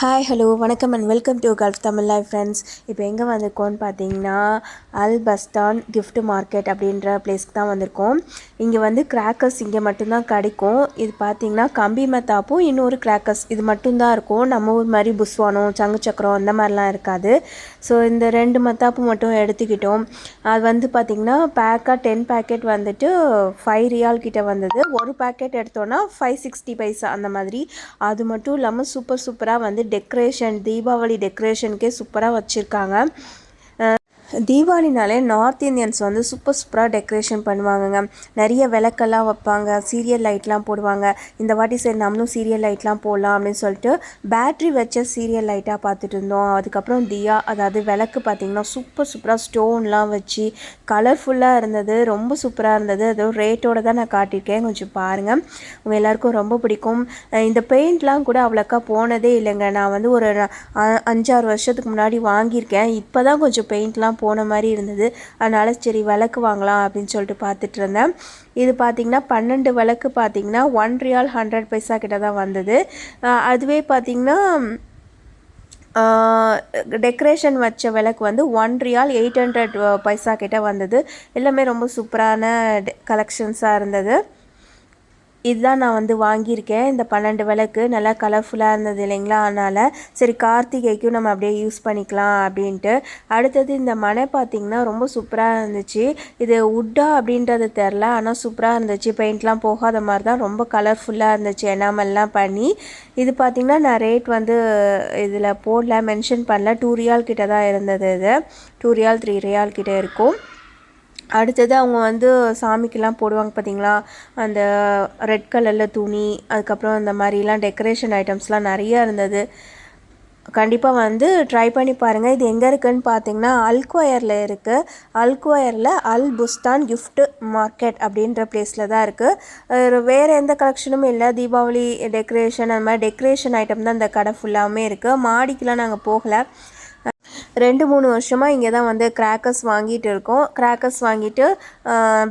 Hi hello வணக்கம் and welcome to gulf Tamil life friends. இப்போ எங்கே வந்திருக்கோன்னு பார்த்தீங்கன்னா அல் பஸ்தான் கிஃப்ட் மார்க்கெட் அப்படின்ற பிளேஸ்க்கு தான் வந்திருக்கோம். இங்கே வந்து கிராக்கர்ஸ் இங்கே மட்டும்தான் கிடைக்கும். இது பார்த்தீங்கன்னா கம்பி மத்தாப்பும் இன்னொரு கிராக்கர்ஸ் இது மட்டும்தான் இருக்கும். நம்ம ஊர் மாதிரி புஸ்வானம் சங்கு சக்கரம் அந்த மாதிரிலாம் இருக்காது. ஸோ இந்த 2 மத்தாப்பு மட்டும் எடுத்துக்கிட்டோம். அது வந்து பார்த்திங்கன்னா பேக்காக 10 பேக்கெட் வந்துட்டு 5 ரியால் கிட்ட வந்தது. ஒரு பேக்கெட் எடுத்தோன்னா 560 பைசா அந்த மாதிரி. அது மட்டும் இல்லாமல் சூப்பராக வந்து டெக்கரேஷன் தீபாவளி டெக்கரேஷனுக்கே சூப்பராக வச்சுருக்காங்க. தீபாவளினாலே நார்த் இந்தியன்ஸ் வந்து சூப்பராக டெக்கரேஷன் பண்ணுவாங்கங்க. நிறைய விளக்கெல்லாம் வைப்பாங்க, சீரியல் லைட்லாம் போடுவாங்க. இந்த வாட்டி சரி நம்மளும் சீரியல் லைட்லாம் போடலாம் அப்படின்னு சொல்லிட்டு பேட்ரி வச்ச சீரியல் லைட்டாக பார்த்துட்டு இருந்தோம். அதுக்கப்புறம் தியா, அதாவது விளக்கு பார்த்திங்கன்னா சூப்பராக ஸ்டோன்லாம் வச்சு கலர்ஃபுல்லாக இருந்தது. ரொம்ப சூப்பராக இருந்தது. அதுவும் ரேட்டோடு தான் நான் காட்டியிருக்கேன், கொஞ்சம் பாருங்கள். உங்கள் எல்லாருக்கும் ரொம்ப பிடிக்கும். இந்த பெயிண்ட்லாம் கூட அவ்வளோக்கா போனதே இல்லைங்க. நான் வந்து ஒரு 5-6 வருஷத்துக்கு முன்னாடி வாங்கியிருக்கேன். இப்போ தான் கொஞ்சம் பெயிண்ட்லாம் போன மாதிரி இருந்தது. அதனால் சரி விளக்கு வாங்கலாம் அப்படின்னு சொல்லிட்டு பார்த்துட்டு இருந்தேன். இது பார்த்திங்கன்னா 12 விளக்கு பார்த்திங்கன்னா 1 ரியால் 100 பைசா கிட்ட தான் வந்தது. அதுவே பார்த்திங்கன்னா டெக்கரேஷன் வச்ச விளக்கு வந்து 1 ரியால் 800 பைசா கிட்ட வந்தது. எல்லாமே ரொம்ப சூப்பரான கலெக்ஷன்ஸாக இருந்தது. இதுதான் நான் வந்து வாங்கியிருக்கேன். இந்த 12 விளக்கு நல்லா கலர்ஃபுல்லாக இருந்தது இல்லைங்களா? அதனால் சரி கார்த்திகைக்கும் நம்ம அப்படியே யூஸ் பண்ணிக்கலாம் அப்படின்ட்டு. அடுத்தது இந்த மனை பார்த்திங்கன்னா ரொம்ப சூப்பராக இருந்துச்சு. இது உட்டா அப்படின்றது தெரில, ஆனால் சூப்பராக இருந்துச்சு. பெயிண்ட்லாம் போகாத மாதிரி தான் ரொம்ப கலர்ஃபுல்லாக இருந்துச்சு, எனாமெல்லாம் பண்ணி. இது பார்த்திங்கன்னா நான் ரேட் வந்து இதில் போடல, மென்ஷன் பண்ணல. 2 ரியால் கிட்ட தான் இருந்தது. இது 2 ரியால் 3 ரியால் கிட்ட இருக்கும். அடுத்தது அவங்க வந்து சாமிக்கெல்லாம் போடுவாங்க பார்த்திங்களா, அந்த ரெட் கலரில் துணி, அதுக்கப்புறம் இந்த மாதிரிலாம் டெக்கரேஷன் ஐட்டம்ஸ்லாம் நிறையா இருந்தது. கண்டிப்பாக வந்து ட்ரை பண்ணி பாருங்கள். இது எங்கே இருக்குதுன்னு பார்த்தீங்கன்னா அல்குவயரில் இருக்குது. அல்குவயரில் அல் புஸ்தான் கிஃப்ட் மார்க்கெட் அப்படின்ற பிளேஸில் தான் இருக்குது. வேறு எந்த கலெக்ஷனும் இல்லை. தீபாவளி டெக்கரேஷன் அந்த மாதிரி டெக்கரேஷன் ஐட்டம் தான் இந்த கடை ஃபுல்லாமே இருக்குது. மாடிக்கெலாம் நாங்கள் போகலை. 2-3 வருஷமாக இங்கே தான் வந்து கிராக்கர்ஸ் வாங்கிட்டு இருக்கோம். கிராக்கர்ஸ் வாங்கிட்டு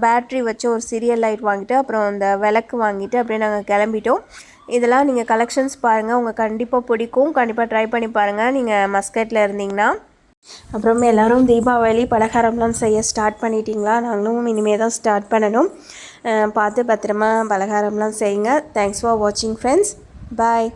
பேட்ரி வச்ச ஒரு சீரியல் லைட் வாங்கிட்டு அப்புறம் இந்த விளக்கு வாங்கிட்டு அப்படியே நாங்கள் கிளம்பிட்டோம். இதெல்லாம் நீங்கள் கலெக்ஷன்ஸ் பாருங்கள், உங்களுக்கு கண்டிப்பாக பிடிக்கும். கண்டிப்பாக ட்ரை பண்ணி பாருங்கள் நீங்கள் மஸ்கட்டில் இருந்தீங்கன்னா. அப்புறமே எல்லோரும் தீபாவளி பலகாரம்லாம் செய்ய ஸ்டார்ட் பண்ணிட்டீங்களா? நாங்களும் இனிமேல் தான் ஸ்டார்ட் பண்ணணும். பார்த்து பத்திரமா பலகாரம்லாம் செய்யுங்க. தேங்க்ஸ் ஃபார் வாட்சிங் ஃப்ரெண்ட்ஸ். பாய்.